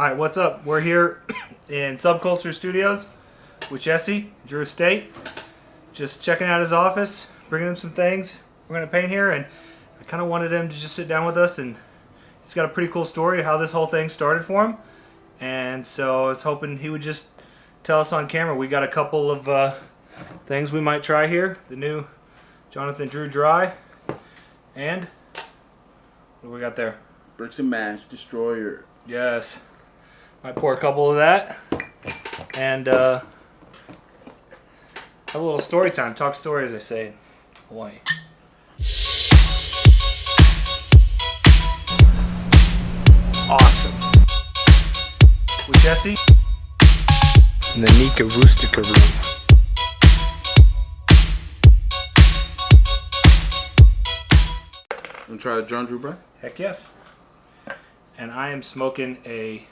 Alright, what's up? We're here in Subculture Studios with Jessi, Drew Estate. Just checking out his office, bringing him some things we're going to paint here, and I kind of wanted him to just sit down with us, and he's got a pretty cool story of how this whole thing started for him. And so I was hoping he would just tell us on camera. We got a couple of things we might try here. The new Jonathan Drew Dry. And what do we got there? Bricks and Mash Destroyer. Yes. Might pour a couple of that. And have a little story time. Talk story, as they say in Hawaii. Awesome. With Jessi in the Nika Rustica room. Want to try a John Drew, bro? Heck yes. And I am smoking a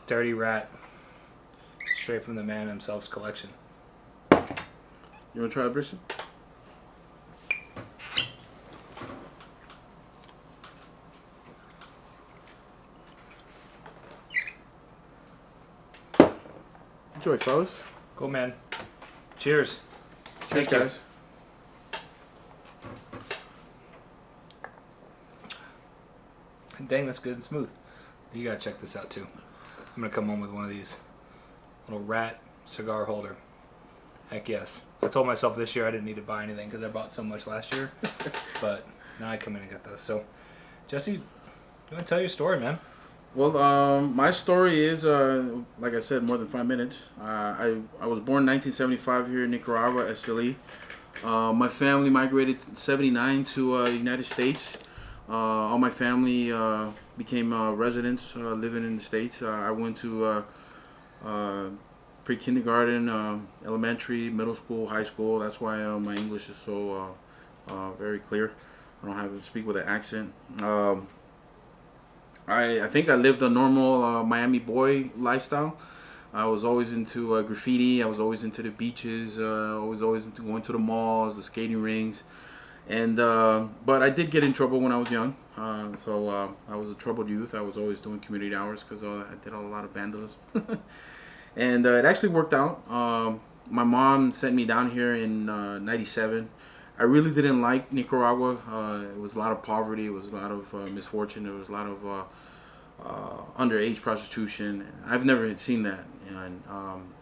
Dirty Rat straight from the man himself's collection. You want to try a Bristol? Enjoy, fellas. Cool, man. Cheers. Cheers, guys. Dang, that's good and smooth. You gotta check this out too. I'm gonna come home with one of these little rat cigar holder. Heck yes. I told myself this year I didn't need to buy anything because I bought so much last year. But now I come in and get those. So, Jessi, you wanna tell your story, man? Well, my story is, like I said, more than 5 minutes. I was born in 1975 here in Nicaragua, Esteli. My family migrated in 79 to the United States. All my family became residents living in the States. I went to pre-kindergarten, elementary, middle school, high school. That's why my English is so very clear. I don't have to speak with an accent. I think I lived a normal Miami boy lifestyle. I was always into graffiti. I was always into the beaches. I was always into going to the malls, the skating rinks. And but I did get in trouble when I was young, so I was a troubled youth. I was always doing community hours because I did a lot of vandalism, and it actually worked out. My mom sent me down here in '97. I really didn't like Nicaragua. It was a lot of poverty. It was a lot of misfortune. There was a lot of underage prostitution. I've never had seen that, and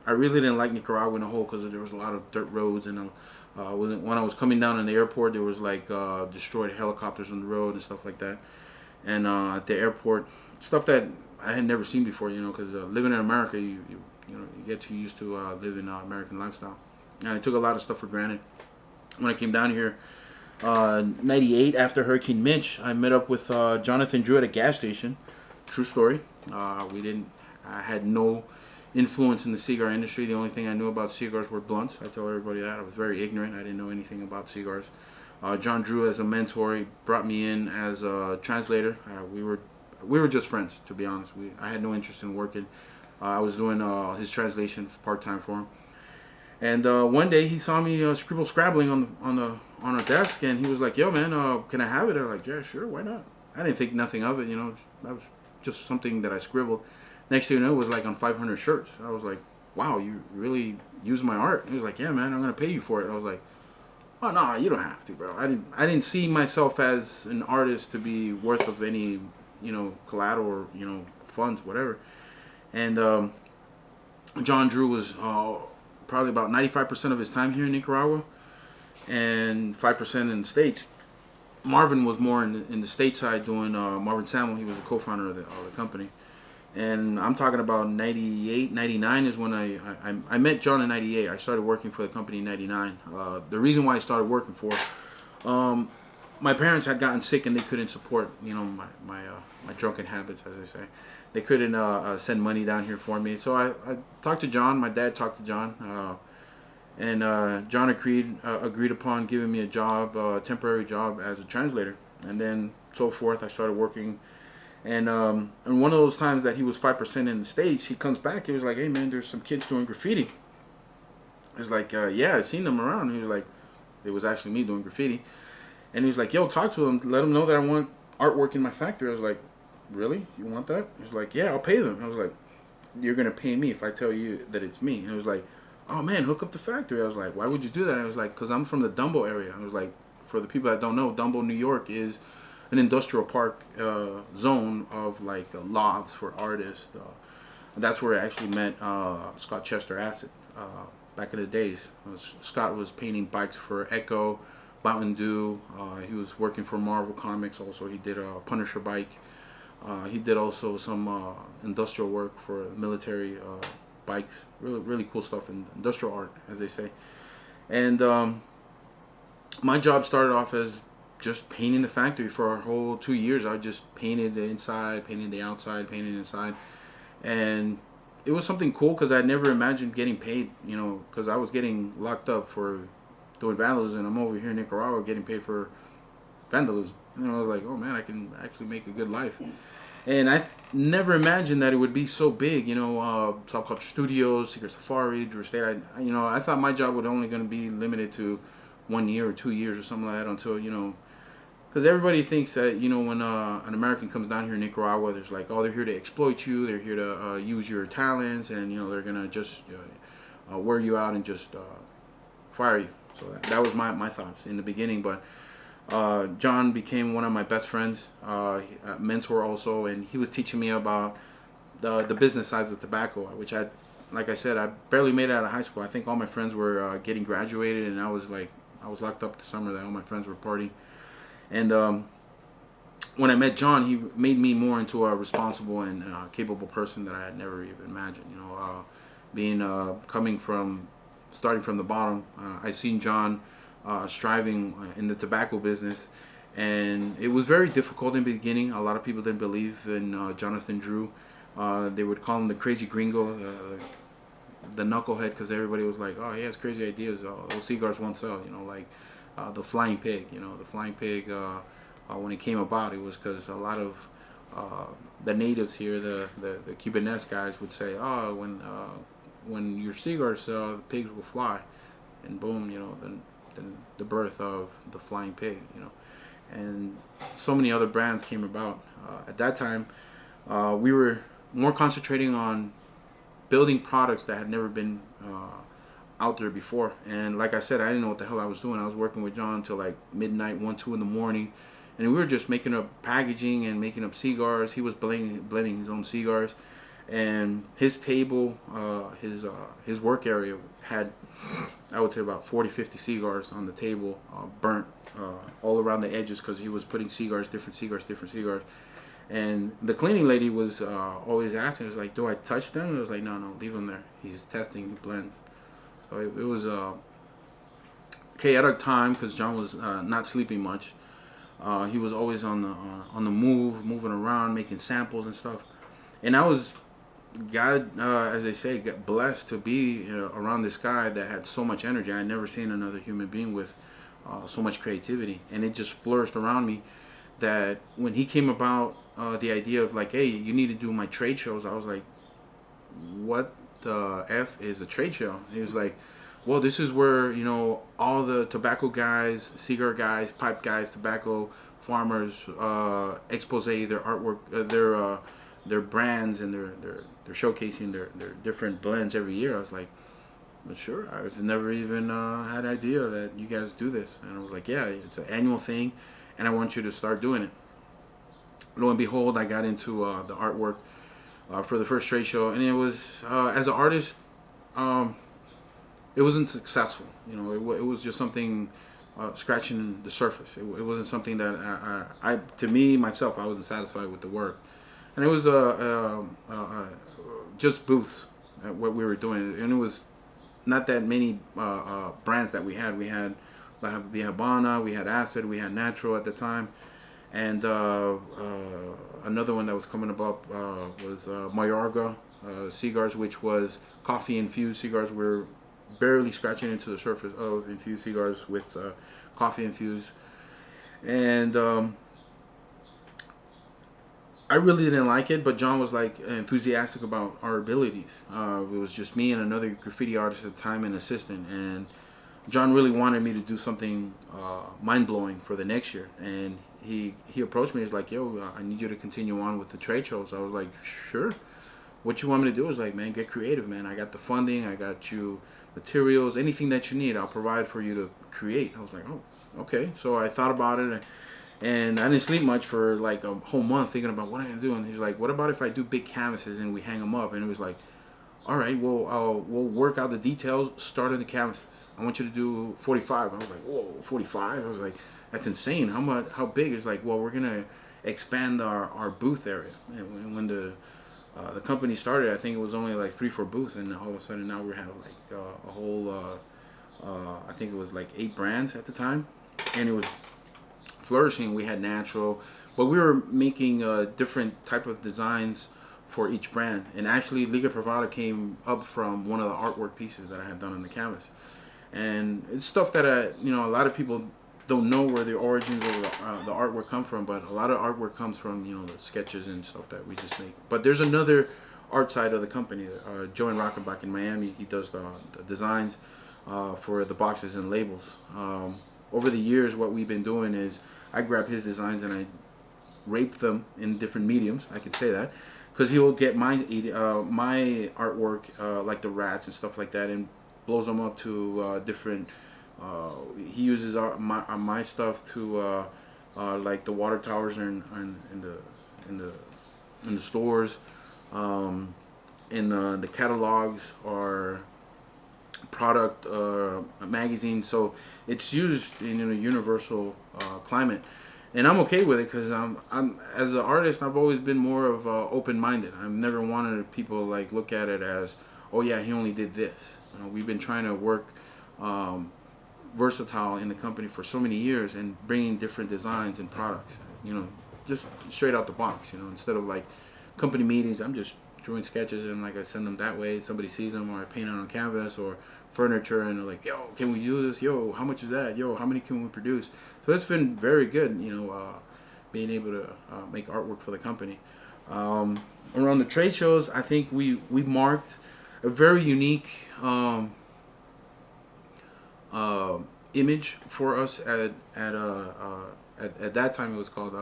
I really didn't like Nicaragua in the whole because there was a lot of dirt roads and. When I was coming down in the airport, there was like destroyed helicopters on the road and stuff like that. And at the airport, stuff that I had never seen before, because living in America, you get too used to living American lifestyle. And I took a lot of stuff for granted. When I came down here, '98 after Hurricane Mitch, I met up with Jonathan Drew at a gas station. True story. I had no influence in the cigar industry. The only thing I knew about cigars were blunts. I tell everybody that. I was very ignorant. I didn't know anything about cigars. John Drew, as a mentor, he brought me in as a translator. We were just friends, to be honest. I had no interest in working. I was doing his translation part-time for him. And one day he saw me scrabbling on a desk, and he was like, "Yo, man, can I have it?" I was like, "Yeah, sure, why not?" I didn't think nothing of it. That was just something that I scribbled. Next thing you know, it was like on 500 shirts. I was like, wow, you really use my art? He was like, yeah, man, I'm going to pay you for it. I was like, oh, no, you don't have to, bro. I didn't see myself as an artist to be worth of any, collateral or, funds, whatever. And John Drew was probably about 95% of his time here in Nicaragua and 5% in the States. Marvin was more in the stateside doing Marvin Samuel. He was a co-founder of the company. And I'm talking about 98, 99 is when I met John in 98. I started working for the company in 99. The reason why I started working for, my parents had gotten sick and they couldn't support, my drunken habits, as they say. They couldn't send money down here for me. So I talked to John. My dad talked to John. And John agreed upon giving me a job, a temporary job as a translator. And then so forth, I started working. And one of those times that he was 5% in the States, he comes back. He was like, hey, man, there's some kids doing graffiti. I was like, yeah, I've seen them around. He was like, it was actually me doing graffiti. And he was like, yo, talk to him. Let him know that I want artwork in my factory. I was like, really? You want that? He was like, yeah, I'll pay them. I was like, you're going to pay me if I tell you that it's me. And it was like, oh man, hook up the factory. I was like, why would you do that? I was like, because I'm from the Dumbo area. I was like, for the people that don't know, Dumbo, New York is an industrial park zone of like lofts for artists. That's where I actually met Scott Chester Acid back in the days. Scott was painting bikes for Echo, Mountain Dew. He was working for Marvel Comics also. He did a Punisher bike. He did also some industrial work for military bikes. Really, really cool stuff in industrial art, as they say. And my job started off as just painting the factory for a whole 2 years. I just painted the inside, painted the outside, painted inside. And it was something cool because I never imagined getting paid, you know, because I was getting locked up for doing vandalism, and I'm over here in Nicaragua getting paid for vandalism. You know, I was like, oh man, I can actually make a good life. And I never imagined that it would be so big, you know, Subculture Studios, Cigar Safari, Drew State. I thought my job would only going to be limited to 1 year or 2 years or something like that until, you know, because everybody thinks that, you know, when an American comes down here in Nicaragua, there's like, oh, they're here to exploit you, they're here to use your talents, and, you know, they're going to just wear you out and just fire you. So that was my thoughts in the beginning. But John became one of my best friends, a mentor also, and he was teaching me about the business sides of tobacco, which like I said, I barely made it out of high school. I think all my friends were getting graduated, and I was locked up the summer that all my friends were partying. And when I met John, he made me more into a responsible and capable person that I had never even imagined. You know, starting from the bottom, I'd seen John striving in the tobacco business, and it was very difficult in the beginning. A lot of people didn't believe in Jonathan Drew. They would call him the crazy gringo, the knucklehead, because everybody was like, oh, he has crazy ideas. Those cigars won't sell, you know, like the flying pig. You know, the flying pig, when it came about, it was because a lot of the natives here, the Cubanesque guys would say, oh, when your cigars sell, the pigs will fly, and boom, you know, then the birth of the flying pig, you know. And so many other brands came about. At that time, we were more concentrating on building products that had never been out there before. And like I said, I didn't know what the hell I was doing. I was working with John until like midnight, 1, 2 in the morning, and we were just making up packaging and making up cigars. He was blending his own cigars, and his table, his work area had, I would say, about 40-50 cigars on the table, burnt all around the edges, because he was putting different cigars. And the cleaning lady was always asking, was like, do I touch them? And I was like, no, leave them there. He's testing the blend. So it was chaotic time, because John was not sleeping much. He was always on the move, moving around, making samples and stuff. And I was, God, as they say, got blessed to be around this guy that had so much energy. I had never seen another human being with so much creativity, and it just flourished around me. That when he came about the idea of like, hey, you need to do my trade shows, I was like, what the F is a trade show? And he was like, well, this is where, you know, all the tobacco guys, cigar guys, pipe guys, tobacco farmers expose their artwork, their brands, and they're showcasing their different blends every year. I was like, well, sure, I've never even had idea that you guys do this. And I was like, yeah, it's an annual thing, and I want you to start doing it. Lo and behold, I got into the artwork for the first trade show, and it was, as an artist, it wasn't successful. You know, it was just something scratching the surface. It wasn't something that I to me, myself, I wasn't satisfied with the work. And it was just booths at what we were doing, and it was not that many brands that we had. We had the Habana, we had Acid, we had Natural at the time, and another one that was coming up was Mayorga cigars, which was coffee infused cigars. We're barely scratching into the surface of infused cigars with coffee infused, and I really didn't like it, but John was like enthusiastic about our abilities. It was just me and another graffiti artist at the time, an assistant, and John really wanted me to do something mind-blowing for the next year. And he approached me. He's like, yo, I need you to continue on with the trade shows. I was like, sure. What you want me to do? Is like, man, get creative, man. I got the funding. I got you materials. Anything that you need, I'll provide for you to create. I was like, oh, okay. So I thought about it, and I didn't sleep much for like a whole month thinking about what I'm gonna do. And he's like, what about if I do big canvases and we hang them up? And it was like, all right, well, we'll work out the details. Start on the canvases. I want you to do 45. I was like, whoa, 45. I was like, that's insane. How big? It's like, well, we're gonna expand our booth area. And when the company started, I think it was only like 3-4 booths, and all of a sudden now we have like a whole. I think it was like 8 brands at the time, and it was flourishing. We had natural, but we were making different type of designs for each brand. And actually, Liga Privada came up from one of the artwork pieces that I had done on the canvas, and it's stuff that a lot of people don't know where the origins of the artwork come from, but a lot of artwork comes from the sketches and stuff that we just make. But there's another art side of the company. Joe and Rockenbach in Miami, he does the designs for the boxes and labels. Over the years, what we've been doing is I grab his designs and I rape them in different mediums. I could say that, because he will get my artwork, like the rats and stuff like that, and blows them up to different. He uses my stuff to like the water towers in the stores, in the catalogs or product magazines. So it's used in a universal climate, and I'm okay with it because I'm as an artist, I've always been more of open-minded. I've never wanted people like look at it as, oh yeah, he only did this. We've been trying to work versatile in the company for so many years and bringing different designs and products, just straight out the box, instead of like company meetings. I'm just drawing sketches and like I send them that way. Somebody sees them, or I paint it on canvas or furniture, and they're like, yo, can we do this? Yo, how much is that? Yo, how many can we produce? So it's been very good, being able to make artwork for the company. Around the trade shows, I think we marked a very unique image for us at that time. It was called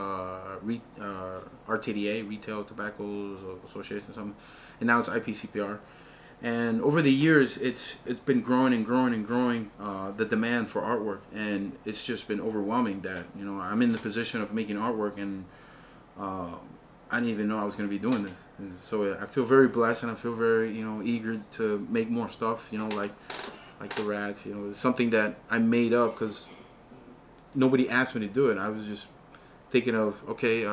RTDA, Retail Tobacco Association or something, and now it's IPCPR. And over the years, it's been growing and growing and growing, the demand for artwork, and it's just been overwhelming that I'm in the position of making artwork, and I didn't even know I was going to be doing this. So I feel very blessed, and I feel very eager to make more stuff. Like the rats, it's something that I made up because nobody asked me to do it. I was just thinking of, okay,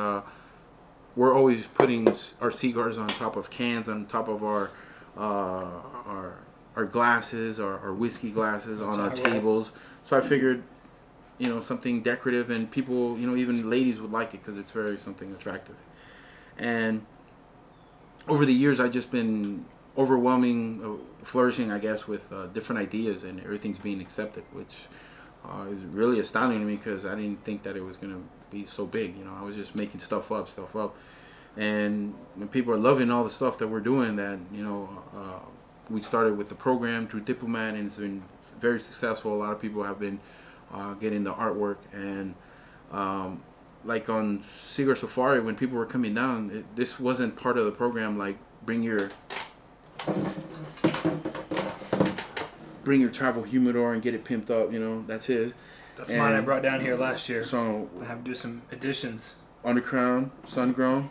we're always putting our cigars on top of cans, on top of our glasses, our whiskey glasses on our tables. So I figured, something decorative, and people, even ladies would like it because it's very something attractive. And over the years, I've just been flourishing, I guess, with different ideas, and everything's being accepted, which is really astounding to me because I didn't think that it was going to be so big. I was just making stuff up. And when people are loving all the stuff that we're doing, that, we started with the program through Diplomat, and it's been very successful. A lot of people have been getting the artwork, and like on Cigar Safari, when people were coming down, this wasn't part of the program, like bring your travel humidor and get it pimped up, that's his. That's mine I brought down here last year. So I have to do some additions. Undercrown, sun-grown,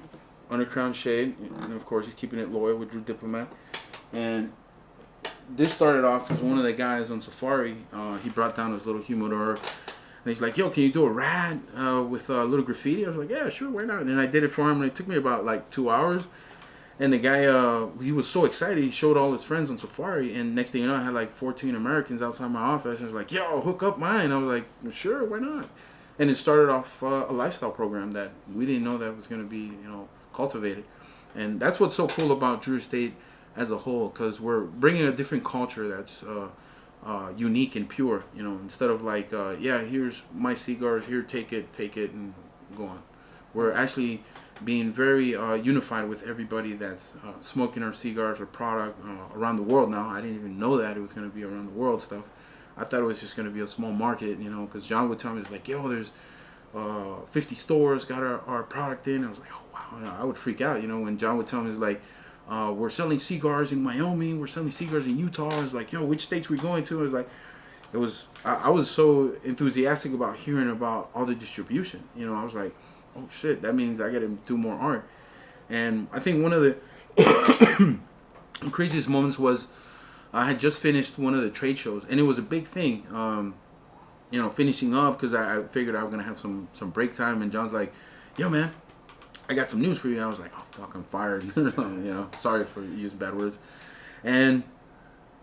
undercrown shade, and of course he's keeping it loyal with Drew Diplomat. And this started off as one of the guys on Safari. He brought down his little humidor, and he's like, yo, can you do a rat with a little graffiti? I was like, yeah, sure, why not? And I did it for him, and it took me about like 2 hours. And the guy, he was so excited, he showed all his friends on Safari, and next thing you know, I had like 14 Americans outside my office, and I was like, yo, hook up mine. I was like, sure, why not? And it started off a lifestyle program that we didn't know that was going to be, cultivated. And that's what's so cool about Drew Estate as a whole, because we're bringing a different culture that's unique and pure, instead of like, yeah, here's my cigars, here, take it, and go on. We're actually being very unified with everybody that's smoking our cigars or product around the world now. I didn't even know that it was going to be around the world stuff. I thought it was just going to be a small market, because John would tell me, it's like, yo, there's 50 stores got our product in. I was like, oh wow, I would freak out, when John would tell me, it's like, we're selling cigars in Wyoming, we're selling cigars in Utah. I was like, yo, which states we going to? I was so enthusiastic about hearing about all the distribution. I was like, oh shit, that means I got to do more art. And I think one of the craziest moments was I had just finished one of the trade shows, and it was a big thing. Finishing up because I figured I was gonna have some break time, and John's like, "Yo, man, I got some news for you." And I was like, "Oh fuck, I'm fired." Sorry for using bad words. And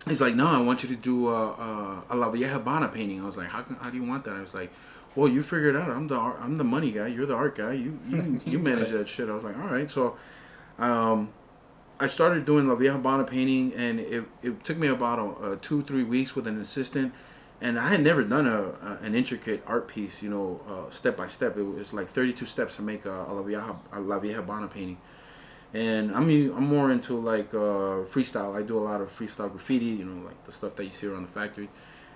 he's like, "No, I want you to do a La Vieja Habana painting." I was like, "How do you want that?" I was like, "Well, you figure it out. I'm the money guy. You're the art guy. You manage that shit." I was like, "All right." So, I started doing La Vieja Habana painting, and it took me about 2-3 weeks with an assistant. And I had never done an intricate art piece, step by step. It was like 32 steps to make a La Vieja Habana painting. And I'm more into like freestyle. I do a lot of freestyle graffiti, like the stuff that you see around the factory.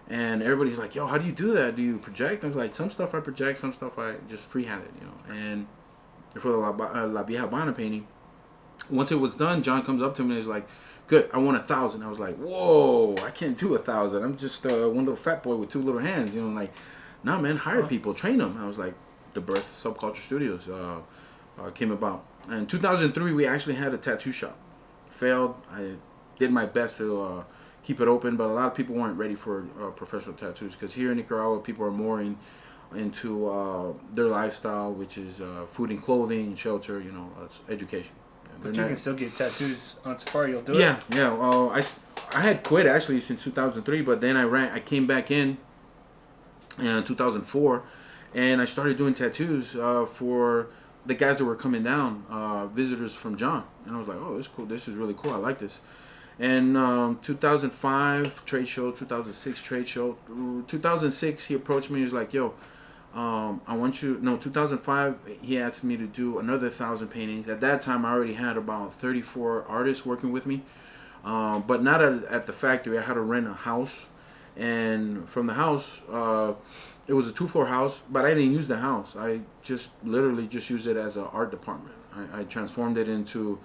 And everybody's like, "Yo, how do you do that? Do you project?" I was like, some stuff I project, some stuff I just freehand it, And for the La Vieja Habana painting, once it was done, John comes up to me and is like, "Good, I want 1,000." I was like, "Whoa, I can't do 1,000. I'm just one little fat boy with 2 little hands." Nah, man, hire people, train them. I was like, the birth of Subculture Studios came about. In 2003, we actually had a tattoo shop. Failed. I did my best to keep it open, but a lot of people weren't ready for professional tattoos because here in Nicaragua, people are more into their lifestyle, which is food and clothing, shelter, education. But you can still get tattoos on Safari. You'll do it. Yeah. Well, I had quit actually since 2003, but then I came back in 2004, and I started doing tattoos for the guys that were coming down, visitors from John, and I was like, "Oh, this is cool. This is really cool. I like this." And 2005 trade show, 2006 trade show, 2006 he approached me. He was like, "Yo, I want you." No, 2005 he asked me to do another 1,000 paintings. At that time, I already had about 34 artists working with me, but not at the factory. I had to rent a house, and from the house, it was a 2-floor house, but I didn't use the house. I just literally just used it as an art department. I transformed it into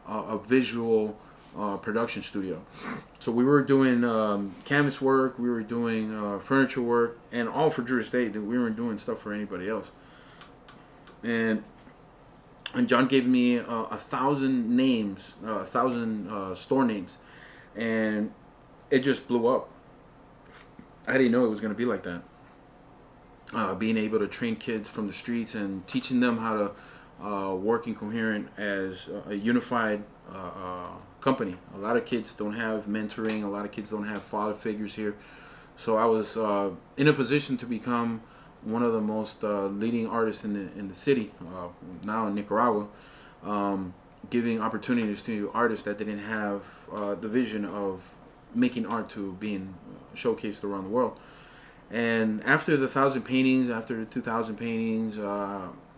a visual production studio. So we were doing canvas work, we were doing furniture work, and all for Drew Estate. We weren't doing stuff for anybody else. And John gave me 1,000 names, 1,000 store names, and it just blew up. I didn't know it was going to be like that. Being able to train kids from the streets and teaching them how to work in coherent as a unified company. A lot of kids don't have mentoring. A lot of kids don't have father figures here. So I was in a position to become one of the most leading artists in the city, now in Nicaragua, giving opportunities to artists that didn't have the vision of making art to being showcased around the world. And after the 1,000 paintings, after the 2,000 paintings,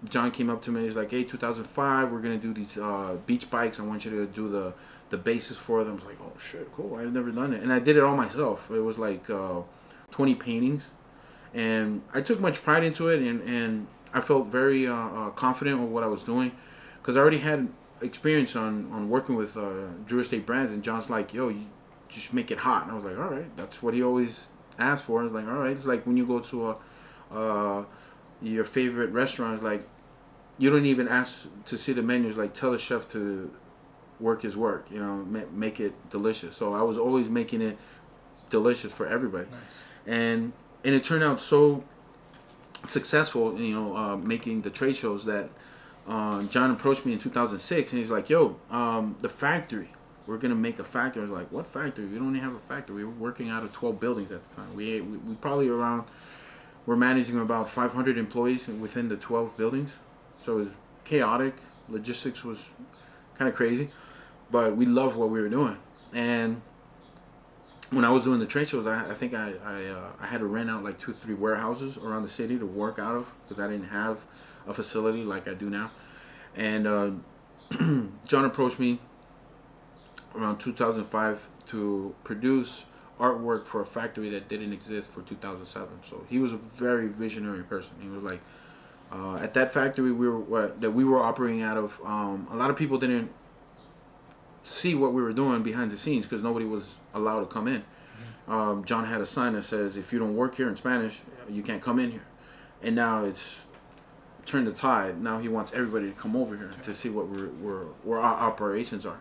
John came up to me. He's like, "Hey, 2005, we're gonna do these beach bikes. I want you to do the bases for them." I was like, "Oh shit, cool! I've never done it," and I did it all myself. It was like 20 paintings, and I took much pride into it, and I felt very confident with what I was doing, because I already had experience on working with Drew Estate brands. And John's like, "Yo, you just make it hot," and I was like, "All right," that's what he always asked for. I was like, "All right." It's like when you go to your favorite restaurant, it's like you don't even ask to see the menu. It's like, tell the chef to work his work, make it delicious. So I was always making it delicious for everybody. Nice. And it turned out so successful, making the trade shows, that John approached me in 2006, and he's like, "Yo, the factory, we're gonna make a factory." I was like, "What factory? We don't even have a factory." We were working out of 12 buildings at the time. We probably we're managing about 500 employees within the 12 buildings. So it was chaotic. Logistics was kind of crazy, but we loved what we were doing. And when I was doing the trade shows, I think I had to rent out like 2-3 warehouses around the city to work out of, because I didn't have a facility like I do now. And John approached me around 2005 to produce artwork for a factory that didn't exist for 2007. So he was a very visionary person. He was like, At that factory that we were operating out of, a lot of people didn't see what we were doing behind the scenes because nobody was allowed to come in. John had a sign that says, "If you don't work here in Spanish, you can't come in here." And now it's turned the tide. Now he wants everybody to come over here to see what where our operations are.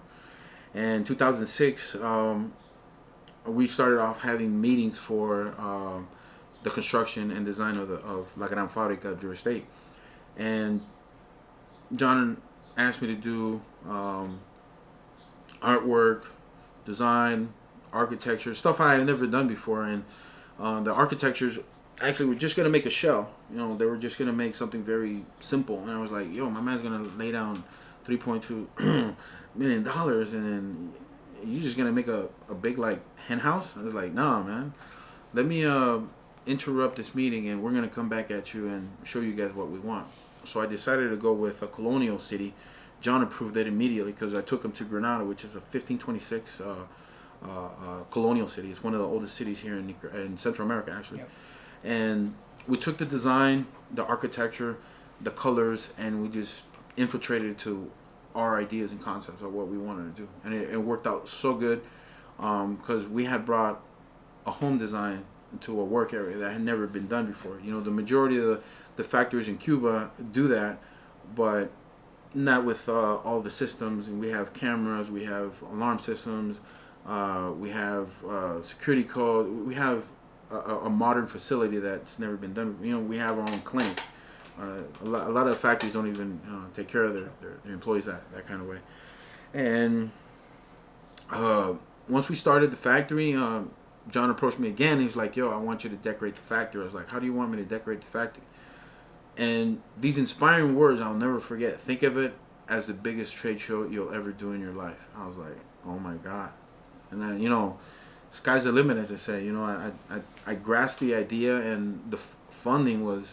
And 2006, we started off having meetings for the construction and design of La Gran Fábrica, Drew Estate. And John asked me to do artwork, design, architecture, stuff I had never done before. And the architectures actually were just going to make a shell. They were just going to make something very simple. And I was like, yo, my man's going to lay down $3.2 million and you're just going to make a big, like, hen house? I was like, nah, man. Let me interrupt this meeting and we're going to come back at you and show you guys what we want. So I decided to go with a colonial city. John approved it immediately because I took him to Granada, which is a 1526 colonial city. It's one of the oldest cities here in Central America, actually. Yep. And we took the design, the architecture, the colors, and we just infiltrated it to our ideas and concepts of what we wanted to do. And it worked out so good because we had brought a home design into a work area that had never been done before. The majority of the factories in Cuba do that, but not with all the systems. And we have cameras, we have alarm systems, we have security code, we have a modern facility that's never been done. We have our own clinic. A lot of factories don't even take care of their employees that kind of way. And once we started the factory, John approached me again. He was like, yo, I want you to decorate the factory. I was like, how do you want me to decorate the factory? And these inspiring words I'll never forget. Think of it as the biggest trade show you'll ever do in your life. I was like, oh my God. And then, sky's the limit, as I say. I grasped the idea, and the funding was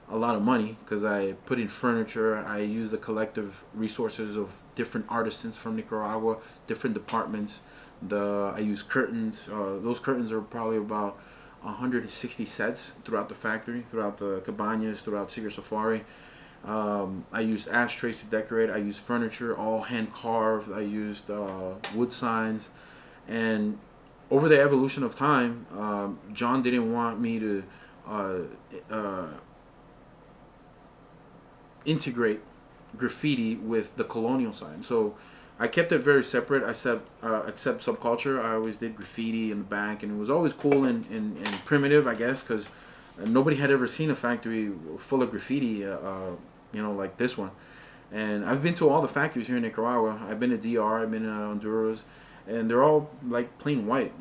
a lot of money because I put in furniture. I used the collective resources of different artisans from Nicaragua, different departments. I used curtains. Those curtains are probably about 160 sets throughout the factory, throughout the cabañas, throughout Cigar Safari. I used ashtrays to decorate. I used furniture, all hand carved. I used wood signs. And over the evolution of time, John didn't want me to integrate graffiti with the colonial side. So I kept it very separate. Except Subculture, I always did graffiti in the back, and it was always cool and primitive, I guess, because nobody had ever seen a factory full of graffiti, like this one. And I've been to all the factories here in Nicaragua. I've been to DR, I've been to Honduras, and they're all like plain white,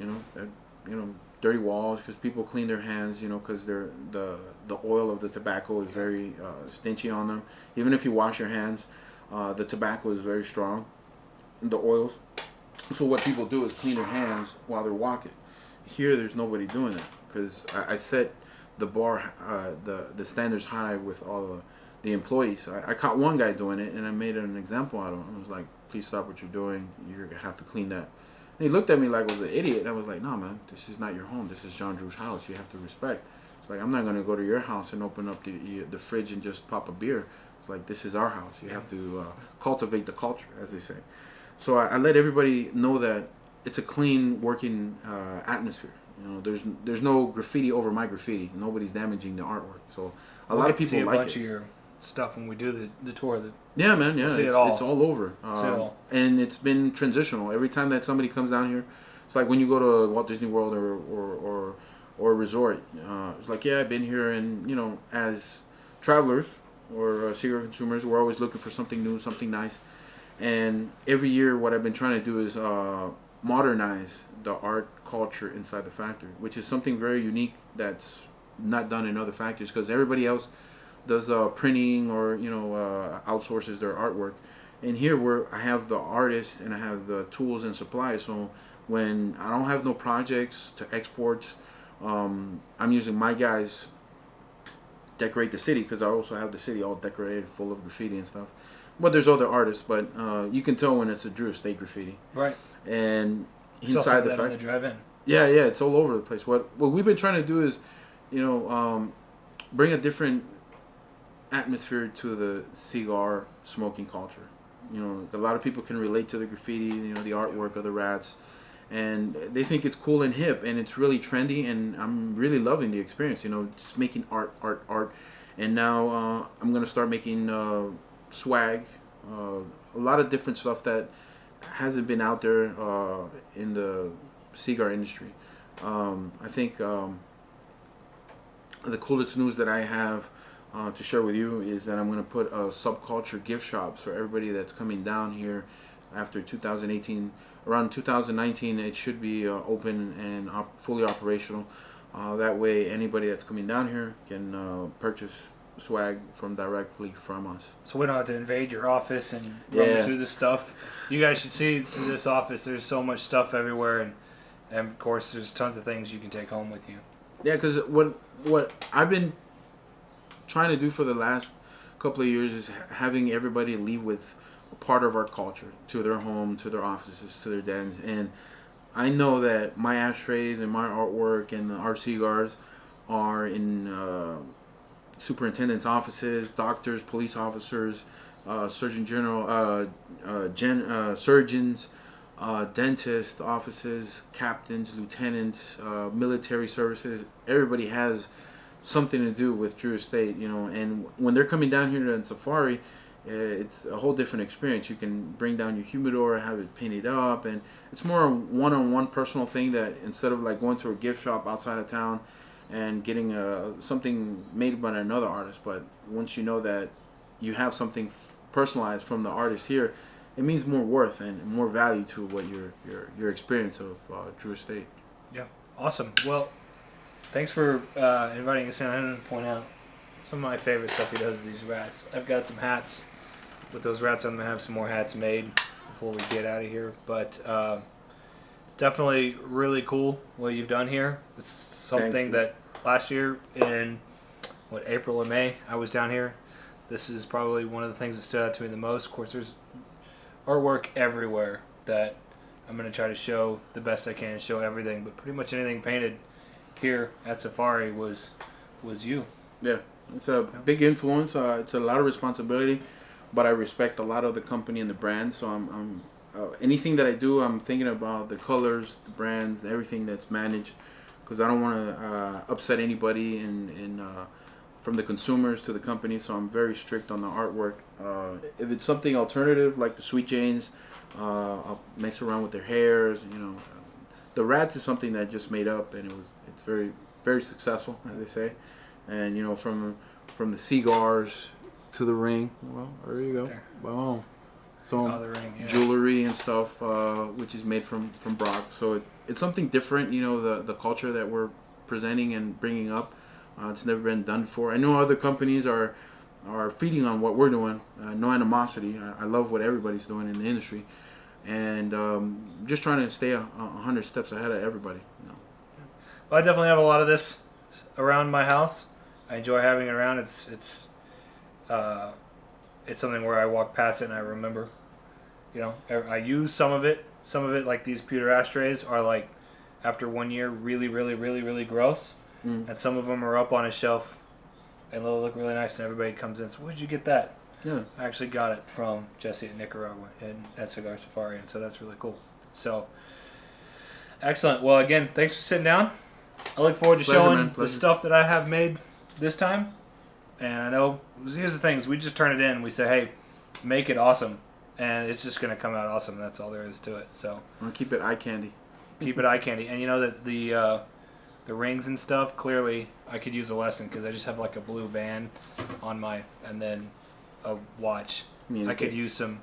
dirty walls because people clean their hands, because the oil of the tobacco is very stinchy on them. Even if you wash your hands, the tobacco is very strong, the oils. So what people do is clean their hands while they're walking. Here, there's nobody doing that because I set the bar, the standards high with all the employees. I caught one guy doing it, and I made an example out of him. I was like, please stop what you're doing. You're going to have to clean that. And he looked at me like I was an idiot. I was like, no, man, this is not your home. This is John Drew's house. You have to respect. It's like, I'm not going to go to your house and open up the fridge and just pop a beer. It's like, this is our house. You have to cultivate the culture, as they say. So I let everybody know that it's a clean working atmosphere. There's no graffiti over my graffiti. Nobody's damaging the artwork. So a lot of people see a like bunch it. Of your stuff when we do the tour. Yeah, man. Yeah, it's all over. And it's been transitional. Every time that somebody comes down here, it's like when you go to Walt Disney World or a resort. It's like, yeah, I've been here, and as travelers or cigar consumers, we're always looking for something new, something nice. And every year, what I've been trying to do is modernize the art culture inside the factory, which is something very unique that's not done in other factories because everybody else does printing or outsources their artwork. And here where I have the artist and I have the tools and supplies, so when I don't have no projects to export, I'm using my guys decorate the city because I also have the city all decorated full of graffiti and stuff. But there's other artists, but you can tell when it's a Drew Estate graffiti. Right. And inside the factory, the drive-in. Yeah, it's all over the place. What we've been trying to do is, bring a different atmosphere to the cigar smoking culture. You know, a lot of people can relate to the graffiti, you know, the artwork of the rats, and they think it's cool and hip, and it's really trendy, and I'm really loving the experience. You know, just making art, and now I'm gonna start making swag, a lot of different stuff that hasn't been out there in the cigar industry. I think the coolest news that I have to share with you is that I'm going to put Subculture gift shops for everybody that's coming down here after 2018. Around 2019, it should be open and fully operational. That way, anybody that's coming down here can purchase swag directly from us. So we don't have to invade your office and rummage through this stuff. You guys should see this office. There's so much stuff everywhere, and of course, there's tons of things you can take home with you. Yeah, because what I've been trying to do for the last couple of years is having everybody leave with a part of our culture to their home, to their offices, to their dens. And I know that my ashtrays and my artwork and our cigars are in superintendent's offices, doctors, police officers, surgeon general, surgeons, dentist offices, captains, lieutenants, military services. Everybody has something to do with Drew Estate, you know. And when they're coming down here to Safari, it's a whole different experience. You can bring down your humidor, have it painted up, and it's more a one-on-one personal thing that instead of like going to a gift shop outside of town and getting something made by another artist. But once you know that you have something personalized from the artist here, it means more worth and more value to what your experience of Drew Estate. Yeah, awesome. Well, thanks for inviting us in. I want to point out some of my favorite stuff he does is these rats. I've got some hats with those rats. I'm going to have some more hats made before we get out of here. But definitely really cool what you've done here. It's something that last year in, April or May, I was down here. This is probably one of the things that stood out to me the most. Of course, there's artwork everywhere that I'm going to try to show the best I can and show everything. But pretty much anything painted here at Safari was you. Yeah, it's a big influence. It's a lot of responsibility, but I respect a lot of the company and the brand. So I'm anything that I do, I'm thinking about the colors, the brands, everything that's managed, because I don't want to upset anybody in from the consumers to the company. So I'm very strict on the artwork. If it's something alternative like the Sweet Janes, I'll mess around with their hairs. You know, the rats is something that I just made up, and it's very, very successful, as they say. And you know, from the cigars to the ring. Well, there you go. There. Wow. So the ring, yeah. Jewelry and stuff, which is made from Brock. So it's something different. You know, the culture that we're presenting and bringing up. It's never been done before. I know other companies are feeding on what we're doing. No animosity. I love what everybody's doing in the industry, and just trying to stay 100 steps ahead of everybody. You know. Well, I definitely have a lot of this around my house. I enjoy having it around. It's something where I walk past it and I remember. You know, I use some of it. Some of it, like these pewter ashtrays, are like after 1 year really, really, really, really gross. And some of them are up on a shelf and they'll look really nice, and everybody comes in and says, "Where'd you get that?" Yeah. I actually got it from Jessi in Nicaragua at Cigar Safari, and so that's really cool. So, excellent. Well, again, thanks for sitting down. I look forward to showing the stuff that I have made this time. And I know, here's the things, we just turn it in and we say, hey, make it awesome. And it's just going to come out awesome. That's all there is to it. So I'll keep it eye candy. Keep it eye candy. And you know that the rings and stuff, clearly I could use a lesson because I just have like a blue band on my, and then a watch. I could use some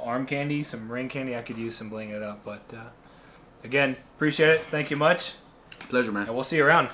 arm candy, some ring candy. I could use some bling it up. But again, appreciate it. Thank you much. Pleasure, man. And we'll see you around.